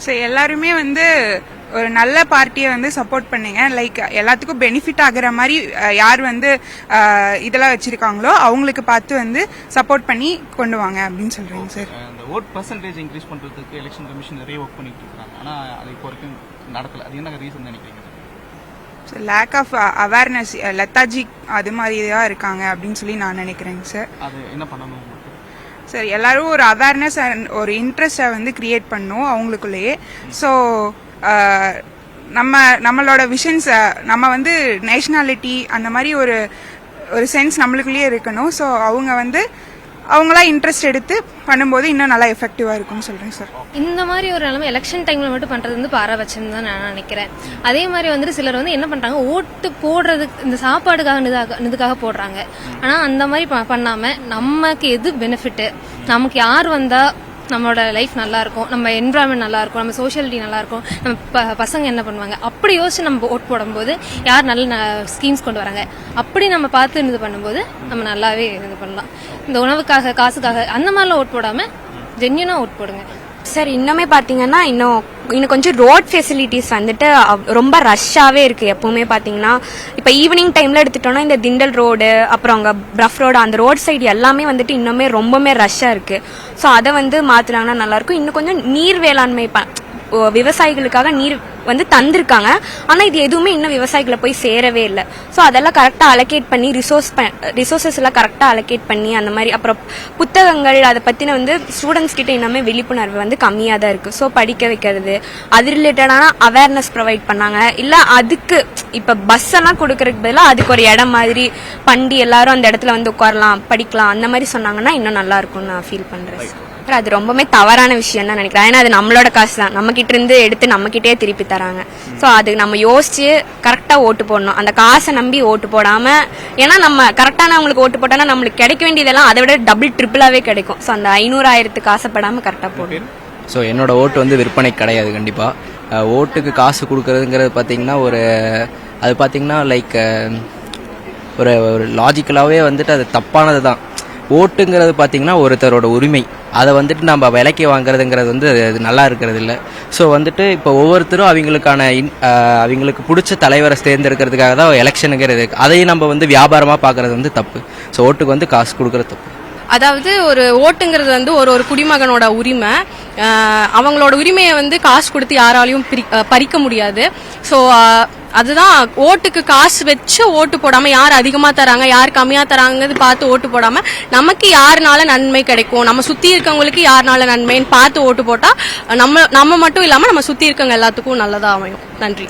So எல்லாருமே வந்து ஒரு நல்ல பார்ட்டியை வந்து சப்போர்ட் பண்ணுங்க. லைக் எல்லாத்துக்கும் பெனிஃபிட் ஆகுற மாதிரி யார் வந்து இதெல்லாம் வச்சிருக்காங்களோ அவங்களுக்கு பார்த்து வந்து சப்போர்ட் பண்ணி கொண்டு வாங்க அப்படின்னு சொல்றேங்க சார். இந்த ஓட் பர்சன்டேஜ் இன்க்ரீஸ் பண்றதுக்கு எலெக்ஷன் கமிஷன் நிறைய ஒர்க் பண்ணிட்டு இருக்காங்க. ஆனா அது இப்போ வரைக்கும் நடக்கல. அது என்ன ரீசன் நினைக்கிறீங்க? Lack of awareness. லதாஜி அது மாதிரி தான் இருக்காங்க அப்படின்னு சொல்லி நான் நினைக்கிறேங்க சார். அது என்ன பண்ணணும் சார்? எல்லாரும் ஒரு அவேர்னஸ் அண்ட் ஒரு இன்ட்ரெஸ்டை வந்து கிரியேட் பண்ணும் அவங்களுக்குள்ளேயே. ஸோ நம்மளோட விஷன்ஸ் நம்ம வந்து நேஷனாலிட்டி அந்த மாதிரி ஒரு சென்ஸ் நம்மளுக்குள்ளேயே இருக்கணும். ஸோ அவங்களா இன்ட்ரெஸ்ட் எடுத்து பண்ணும்போது இன்னும் நல்லா எஃபெக்டிவா இருக்கும்னு சொல்றேன் சார். இந்த மாதிரி ஒரு நிலைமை எலெக்ஷன் டைம்ல மட்டும் பண்றது வந்து பாரபட்சம் தான் நான் நினைக்கிறேன். அதே மாதிரி வந்துட்டு சிலர் வந்து என்ன பண்றாங்க, ஓட்டு போடுறதுக்கு இந்த சாப்பாடுக்காக போடுறாங்க. ஆனா அந்த மாதிரி பண்ணாம நமக்கு எது பெனிஃபிட், நமக்கு யார் வந்தா நம்மளோட லைஃப் நல்லா இருக்கும், நம்ம என்விரான்மெண்ட் நல்லா இருக்கும், நம்ம சோஷியாலிட்டி நல்லா இருக்கும், நம்ம பசங்க என்ன பண்ணுவாங்க அப்படி யோசிச்சு நம்ம ஓட் போடும்போது யார் நல்ல ஸ்கீம்ஸ் கொண்டு வராங்க அப்படி நம்ம பார்த்து இது பண்ணும்போது நம்ம நல்லாவே இது பண்ணலாம். இந்த உணவுக்காக காசுக்காக அந்த மாதிரிலாம் ஓட் போடாம ஜென்யூனா ஓட் போடுங்க சார். இன்னுமே பாத்தீங்கன்னா இன்னும் கொஞ்சம் ரோட் ஃபெசிலிட்டிஸ் வந்துட்டு ரொம்ப ரஷ்ஷாவே இருக்கு. எப்பவுமே பாத்தீங்கன்னா இப்ப ஈவினிங் டைம்ல எடுத்துட்டோம்னா இந்த திண்டல் ரோடு அப்புறம் அங்க பிரஃப் ரோடு அந்த ரோட் சைடு எல்லாமே வந்துட்டு இன்னுமே ரொம்பவே ரஷ்ஷா இருக்கு. ஸோ அதை வந்து மாத்தினாங்கன்னா நல்லா இருக்கும். இன்னும் கொஞ்சம் நீர் வேளாண்மை விவசாயிகளுக்காக நீர் வந்து தந்திருக்காங்க. ஆனா இது எதுவுமே இன்னும் விவசாயிகளை போய் சேரவே இல்லை. ஸோ அதெல்லாம் கரெக்டா அலோகேட் பண்ணி ரிசோர்சஸ் எல்லாம் கரெக்டா அலோகேட் பண்ணி அந்த மாதிரி அப்புறம் புத்தகங்கள் அதை பத்தின வந்து ஸ்டூடெண்ட்ஸ் கிட்ட இன்னுமே விழிப்புணர்வு வந்து கம்மியா தான் இருக்கு. ஸோ படிக்க வைக்கிறது அது ரிலேட்டடான அவேர்னஸ் ப்ரொவைட் பண்ணாங்க. இல்ல அதுக்கு இப்ப பஸ் எல்லாம் கொடுக்கறதுக்கு பதிலாக அதுக்கு ஒரு இடம் மாதிரி பண்டி எல்லாரும் அந்த இடத்துல வந்து உட்காரலாம் படிக்கலாம் அந்த மாதிரி சொன்னாங்கன்னா இன்னும் நல்லா இருக்கும்னு நான் ஃபீல் பண்றேன். அது ரொம்பவே தவறான விஷயம் தான் நினைக்கிறேன். ஏன்னா அது நம்மளோட காசு தான், நம்ம கிட்ட இருந்து எடுத்து நம்ம கிட்டே திருப்பி தராங்க. ஸோ அது நம்ம யோசிச்சு கரெக்டா ஓட்டு போடணும். அந்த காசை நம்பி ஓட்டு போடாம, ஏன்னா நம்ம கரெக்டானவங்களுக்கு ஓட்டு போட்டோம்னா நம்மளுக்கு கிடைக்க வேண்டியதெல்லாம் அதை விட டபுள் ட்ரிபிளாவே கிடைக்கும். ஸோ அந்த 500,000 ஆசைப்படாம கரெக்டா போடணும். ஸோ என்னோட ஓட்டு வந்து விற்பனை கிடையாது. கண்டிப்பா ஓட்டுக்கு காசு கொடுக்கறதுங்கிறது பார்த்தீங்கன்னா அது பார்த்தீங்கன்னா லைக் ஒரு லாஜிக்கலாகவே வந்துட்டு அது தப்பானது தான். ஓட்டுங்கிறது பார்த்தீங்கன்னா ஒருத்தரோட உரிமை, அதை வந்துட்டு நம்ம விலைக்கு வாங்குறதுங்கிறது வந்து அது நல்லா இருக்கிறது இல்லை. ஸோ வந்துட்டு இப்போ ஒவ்வொருத்தரும் அவங்களுக்கு பிடிச்ச தலைவரை தேர்ந்தெடுக்கிறதுக்காக தான் எலெக்ஷனுங்கிறது, அதையும் நம்ம வந்து வியாபாரமாக பார்க்கறது வந்து தப்பு. ஸோ ஓட்டுக்கு வந்து காசு கொடுக்கறது தப்பு. அதாவது ஒரு ஓட்டுங்கிறது வந்து ஒரு குடிமகனோட உரிமை. அவங்களோட உரிமையை வந்து காசு கொடுத்து யாராலையும் பறிக்க முடியாது. ஸோ அதுதான் ஓட்டுக்கு காசு வச்சு ஓட்டு போடாம யார் அதிகமா தராங்க யார் கம்மியா தராங்கிறது பார்த்து ஓட்டு போடாம நமக்கு யாருனால நன்மை கிடைக்கும், நம்ம சுத்தி இருக்கவங்களுக்கு யாருனால நன்மைன்னு பார்த்து ஓட்டு போட்டா நம்ம மட்டும் இல்லாம நம்ம சுத்தி இருக்கவங்க எல்லாத்துக்கும் நல்லதா அமையும். நன்றி.